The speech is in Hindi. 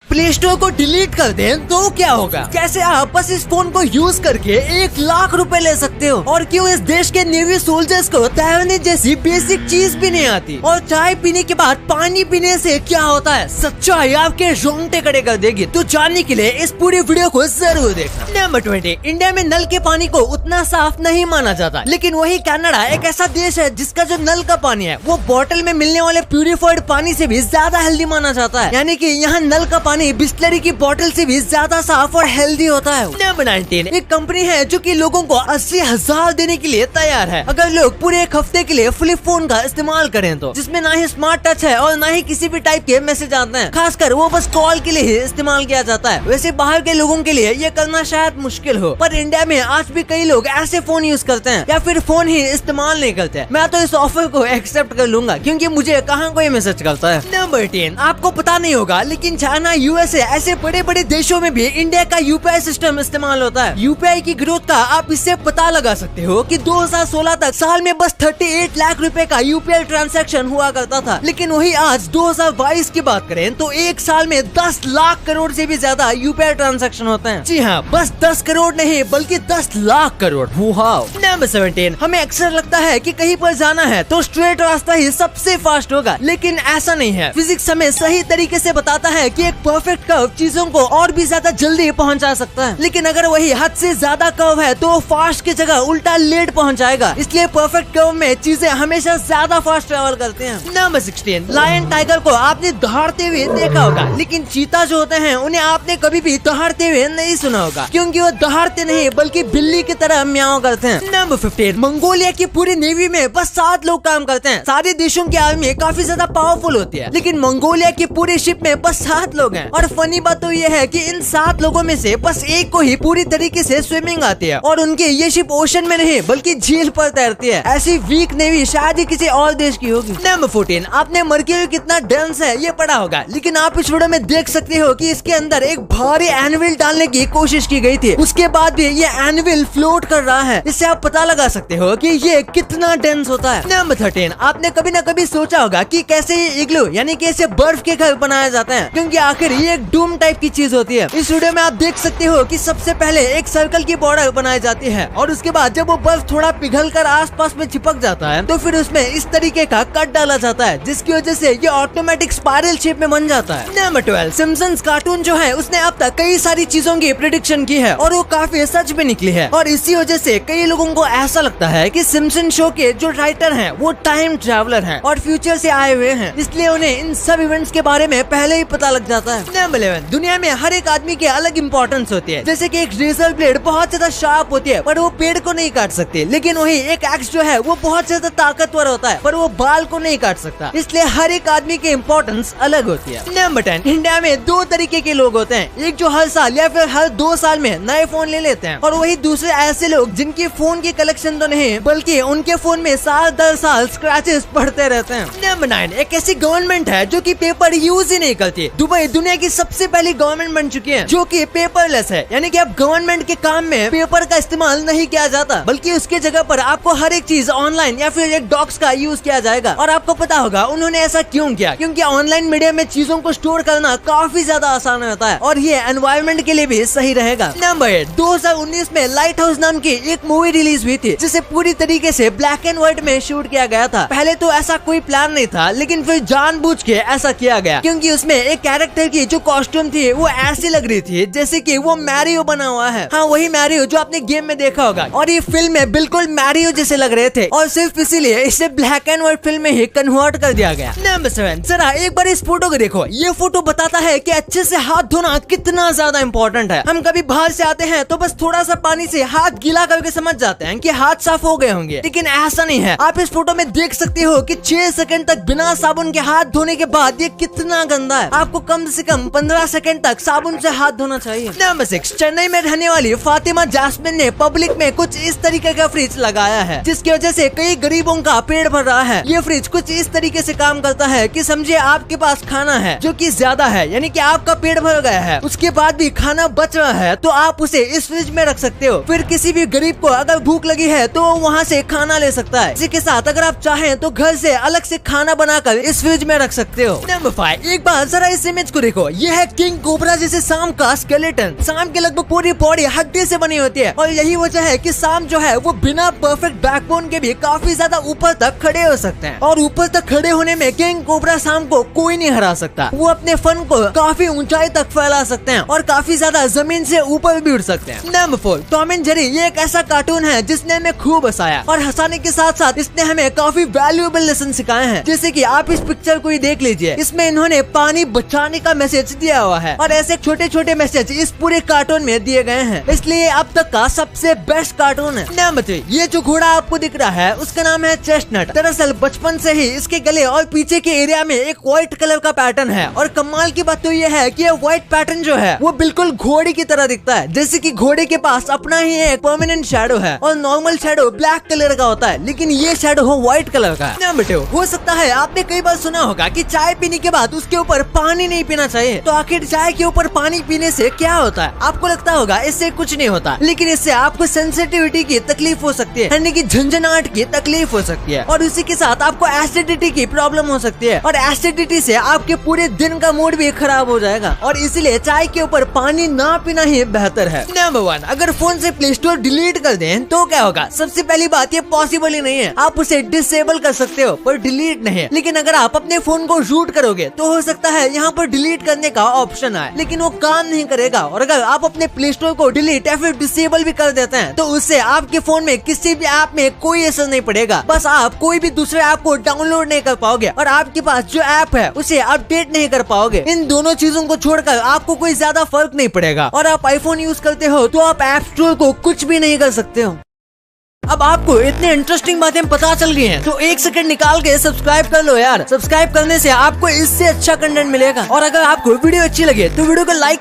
प्ले स्टोर को डिलीट कर दें तो क्या होगा? कैसे आप बस इस फोन को यूज करके 1 लाख रुपए ले सकते हो? और क्यों इस देश के नेवी सोल्जर्स को तैरने जैसी बेसिक चीज भी नहीं आती? और चाय पीने के बाद पानी पीने से क्या होता है? सच्चाई आपके रोंगटे खड़े कर देगी। तो जानने के लिए इस पूरी वीडियो को जरूर देखना। नंबर 20, इंडिया में नल के पानी को उतना साफ नहीं माना जाता, लेकिन वही कनाडा एक ऐसा देश है जिसका जो नल का पानी है वो बोतल में मिलने वाले प्यूरिफाइड पानी से भी ज्यादा हेल्दी माना जाता है। यानी कि यहाँ नल का पानी बिस्लरी की बोतल से भी ज्यादा साफ और हेल्दी होता है। नंबर 19, एक कंपनी है जो कि लोगों को 80,000 देने के लिए तैयार है अगर लोग पूरे एक हफ्ते के लिए फ्लिप फोन का इस्तेमाल करें तो, जिसमें ना ही स्मार्ट टच है और ना ही किसी भी टाइप के मैसेज आते हैं। खासकर वो बस कॉल के लिए ही इस्तेमाल किया जाता है। वैसे बाहर के लोगों के लिए ये करना शायद मुश्किल हो, पर इंडिया में आज भी कई लोग ऐसे फोन यूज करते हैं या फिर फोन ही इस्तेमाल नहीं करते। मैं तो इस ऑफर को एक्सेप्ट कर लूंगा क्योंकि मुझे कहाँ कोई मैसेज करता है। नंबर 10, आपको पता नहीं होगा लेकिन चाइना, यूएसए ऐसे बड़े बड़े देशों में भी इंडिया का यूपीआई सिस्टम इस्तेमाल होता है। यूपीआई की ग्रोथ का आप इससे पता लगा सकते हो कि 2016 तक साल में बस 38 लाख रुपए का यूपीआई ट्रांजैक्शन हुआ करता था, लेकिन वही आज 2022 की बात करें तो एक साल में 10 लाख करोड़ से भी ज्यादा यूपीआई ट्रांजैक्शन होते हैं। जी हाँ, बस 10 करोड़ नहीं बल्कि 10 लाख करोड़। नंबर 17, हमें अक्सर लगता है कि कहीं पर जाना है तो स्ट्रेट रास्ता ही सबसे फास्ट होगा, लेकिन ऐसा नहीं है। फिजिक्स हमें सही तरीके से बताता है कि एक परफेक्ट कर्व चीजों को और भी ज्यादा जल्दी पहुंचा सकता है, लेकिन अगर वही हद से ज्यादा कर्व है तो फास्ट की जगह उल्टा लेट पहुंचाएगा। इसलिए परफेक्ट कर्व में चीजें हमेशा ज्यादा फास्ट ट्रेवल करते हैं। नंबर 16, लायन टाइगर को आपने दहाड़ते हुए देखा होगा, लेकिन चीता जो होते हैं उन्हें आपने कभी भी दहाड़ते हुए नहीं सुना होगा, क्योंकि वो दहाड़ते नहीं बल्कि बिल्ली की तरह म्याऊं करते हैं। नंबर 15, मंगोलिया की पूरी नेवी में बस 7 लोग काम करते हैं। सारे देशों की आर्मी काफी ज्यादा पावरफुल होती है, लेकिन मंगोलिया की पूरी शिप में बस 7 लोग हैं। और फनी बात तो ये है कि इन 7 लोगों में से बस एक को ही पूरी तरीके से स्विमिंग आती है, और उनकी ये शिप ओशन में नहीं बल्कि झील पर तैरती है। ऐसी वीक नेवी शायद ही किसी और देश की होगी। नंबर 14, आपने मर्क्यूरी कितना डेंस है ये पढ़ा होगा, लेकिन आप इस वीडियो में देख सकते हो कि इसके अंदर एक भारी एनविल डालने की कोशिश की गई थी, उसके बाद भी ये एनविल फ्लोट कर रहा है। इससे आप पता लगा सकते हो कि ये कितना डेंस होता है। नंबर 13, आपने कभी न कभी सोचा होगा कि कैसे ये इग्लू यानी कि ऐसे बर्फ के घर बनाए जाते हैं, क्योंकि आखिर ये एक डूम टाइप की चीज होती है। इस वीडियो में आप देख सकते हो कि सबसे पहले एक सर्कल की बॉर्डर बनाई जाती है, और उसके बाद जब वो बर्फ थोड़ा पिघल कर आसपास में चिपक जाता है तो फिर उसमें इस तरीके का कट डाला जाता है, जिसकी वजह से ये ऑटोमेटिक स्पाइरल शेप में बन जाता है। नंबर 12, सिम्पसन्स कार्टून जो है उसने अब तक कई सारी चीजों की प्रेडिक्शन की है और वो काफी सच भी निकली है, और इसी वजह से कई लोगों को ऐसा लगता है कि सिम्पसन शो के जो राइटर हैं वो टाइम ट्रैवलर हैं और फ्यूचर से आए हुए हैं, इसलिए उन्हें इन सब इवेंट्स के बारे में पहले ही पता लग जाता है। नंबर 11, दुनिया में हर एक आदमी की अलग इंपॉर्टेंस होती है। जैसे कि एक रेजर ब्लेड बहुत ज्यादा शार्प होती है पर वो पेड़ को नहीं काट सकती, लेकिन वही एक एक्स जो है वो बहुत ज्यादा ताकतवर होता है पर वो बाल को नहीं काट सकता। इसलिए हर एक आदमी की इंपॉर्टेंस अलग होती है। नंबर 10, इंडिया में 2 तरीके के लोग होते हैं, एक जो हर साल या फिर हर 2 साल में नए फोन ले लेते हैं, और वही दूसरे ऐसे लोग जिनकी फोन की कलेक्शन तो नहीं बल्कि उनके फोन में साल दर साल स्क्रैचेस पड़ते रहते हैं। नंबर 9, एक ऐसी गवर्नमेंट है जो कि पेपर यूज ही नहीं करती। दुबई दुनिया की सबसे पहली गवर्नमेंट बन चुकी है जो कि पेपरलेस है, यानी कि अब गवर्नमेंट के काम में पेपर का इस्तेमाल नहीं किया जाता, बल्कि उसके जगह पर आपको हर एक चीज ऑनलाइन या फिर एक डॉक्स का यूज किया जाएगा। और आपको पता होगा उन्होंने ऐसा क्यों किया, क्योंकि ऑनलाइन मीडिया में चीजों को स्टोर करना काफी ज्यादा आसान होता है और ये एनवायरमेंट के लिए भी सही रहेगा। नंबर 8, 2019 में लाइट हाउस नाम की एक मूवी रिलीज हुई थी जिसे पूरी तरीके से ब्लैक एंड व्हाइट में शूट किया गया था। पहले तो ऐसा कोई प्लान नहीं था, लेकिन फिर जानबूझ के ऐसा किया गया, क्योंकि उसमें एक कैरेक्टर की जो कॉस्ट्यूम थी वो ऐसी लग रही थी जैसे कि वो मैरियो बना हुआ है। हाँ, वही मैरियो जो आपने गेम में देखा होगा, और ये फिल्म में बिल्कुल मैरियो जैसे लग रहे थे, और सिर्फ इसीलिए इसे ब्लैक एंड व्हाइट फिल्म में ही कन्वर्ट कर दिया गया। नंबर 7, जरा एक बार इस फोटो को देखो। ये फोटो बताता है कि अच्छे से हाथ धोना कितना ज्यादा इंपॉर्टेंट है। हम कभी बाहर से आते हैं तो बस थोड़ा सा पानी से हाथ गीला करके समझ जाते हैं कि हाथ साफ हो गए होंगे, लेकिन ऐसा नहीं है। आप इस फोटो में देख सकते हो कि 6 सेकंड तक बिना साबुन के हाथ धोने के बाद ये कितना गंदा है। आपको कम से कम 15 सेकंड तक साबुन से हाथ धोना चाहिए। नंबर 6, चेन्नई में रहने वाली फातिमा जास्मिन ने पब्लिक में कुछ इस तरीके का फ्रिज लगाया है, जिसकी वजह से कई गरीबों का पेट भर रहा है। ये फ्रिज कुछ इस तरीके से काम करता है कि समझिए आपके पास खाना है जो कि ज्यादा है, यानी कि आपका पेट भर गया है, उसके बाद भी खाना बच रहा है तो आप उसे इस फ्रिज में रख सकते हो। फिर किसी भी गरीब को अगर भूख लगी है तो वहाँ से खाना ले सकता है। इसी के साथ अगर आप चाहें तो घर से अलग से खाना बनाकर इस फ्रिज में रख सकते हो। नंबर 5, एक बार जरा इस इमेज को देखो। देखो, ये है किंग कोबरा जैसे सांप का स्केलेटन। सांप की लगभग पूरी बॉडी हड्डी से बनी होती है और यही वजह है कि सांप जो है वो बिना परफेक्ट बैकबोन के भी काफी ज्यादा ऊपर तक खड़े हो सकते हैं। और ऊपर तक खड़े होने में किंग कोबरा सांप को कोई नहीं हरा सकता। वो अपने फन को काफी ऊंचाई तक फैला सकते हैं और काफी ज्यादा जमीन से ऊपर भी उड़ सकते हैं। Number 4, Tom and Jerry. ये एक ऐसा कार्टून है जिसने हमें खूब हंसाया और हंसाने के साथ साथ इसने हमें काफी वैल्यूएबल लेसन सिखाए हैं। जैसे कि आप इस पिक्चर को ही देख लीजिए, इसमें इन्होंने पानी बचाने का मैसेज दिया हुआ है और ऐसे छोटे छोटे मैसेज इस पूरे कार्टून में दिए गए हैं, इसलिए अब तक का सबसे बेस्ट कार्टून है। नंबर 3, ये जो घोड़ा आपको दिख रहा है उसका नाम है चेस्टनट। दरअसल बचपन से ही इसके गले और पीछे के एरिया में एक व्हाइट कलर का पैटर्न है और कमाल की बात तो ये है कि ये व्हाइट पैटर्न जो है वो बिल्कुल घोड़े की तरह दिखता है, जैसे कि घोड़े के पास अपना ही एक परमानेंट शैडो है और नॉर्मल शैडो ब्लैक कलर का होता है, लेकिन ये शैडो हो व्हाइट कलर का। नंबर 2, हो सकता है आपने कई बार सुना होगा कि चाय पीने के बाद उसके ऊपर पानी नहीं पीना चाहिए। तो आखिर चाय के ऊपर पानी पीने से क्या होता है? आपको लगता होगा इससे कुछ नहीं होता, लेकिन इससे आपको सेंसिटिविटी की तकलीफ हो सकती है, यानी कि झंझनाहट की तकलीफ हो सकती है और उसी के साथ आपको एसिडिटी की प्रॉब्लम हो सकती है और एसिडिटी से आपके पूरे दिन का मूड भी खराब हो जाएगा और इसीलिए चाय के ऊपर पानी ना पीना ही बेहतर है। नंबर 1, अगर फोन से प्ले स्टोर डिलीट कर दें तो क्या होगा? सबसे पहली बात, ये पॉसिबल ही नहीं है। आप उसे डिसेबल कर सकते हो पर डिलीट नहीं है, लेकिन अगर आप अपने फोन को रूट करोगे तो हो सकता है यहाँ पर डिलीट करने का ऑप्शन आए, लेकिन वो काम नहीं करेगा। और अगर आप अपने प्ले स्टोर को डिलीट या फिर डिसेबल भी कर देते हैं तो उससे आपके फोन में किसी भी ऐप में कोई असर नहीं पड़ेगा, बस आप कोई भी दूसरे ऐप को डाउनलोड नहीं कर पाओगे और आपके पास जो ऐप है उसे अपडेट नहीं कर पाओगे। इन दोनों चीजों को छोड़कर आपको कोई ज्यादा फर्क नहीं पड़ेगा। और आप आईफोन यूज करते हो तो आप ऐप स्टोर को कुछ भी नहीं कर सकते हो। अब आपको इतने इंटरेस्टिंग बातें पता चल गई हैं, तो एक सेकंड निकाल के सब्सक्राइब कर लो यार। सब्सक्राइब करने से आपको इससे अच्छा कंटेंट मिलेगा और अगर आपको वीडियो अच्छी लगे तो वीडियो को लाइक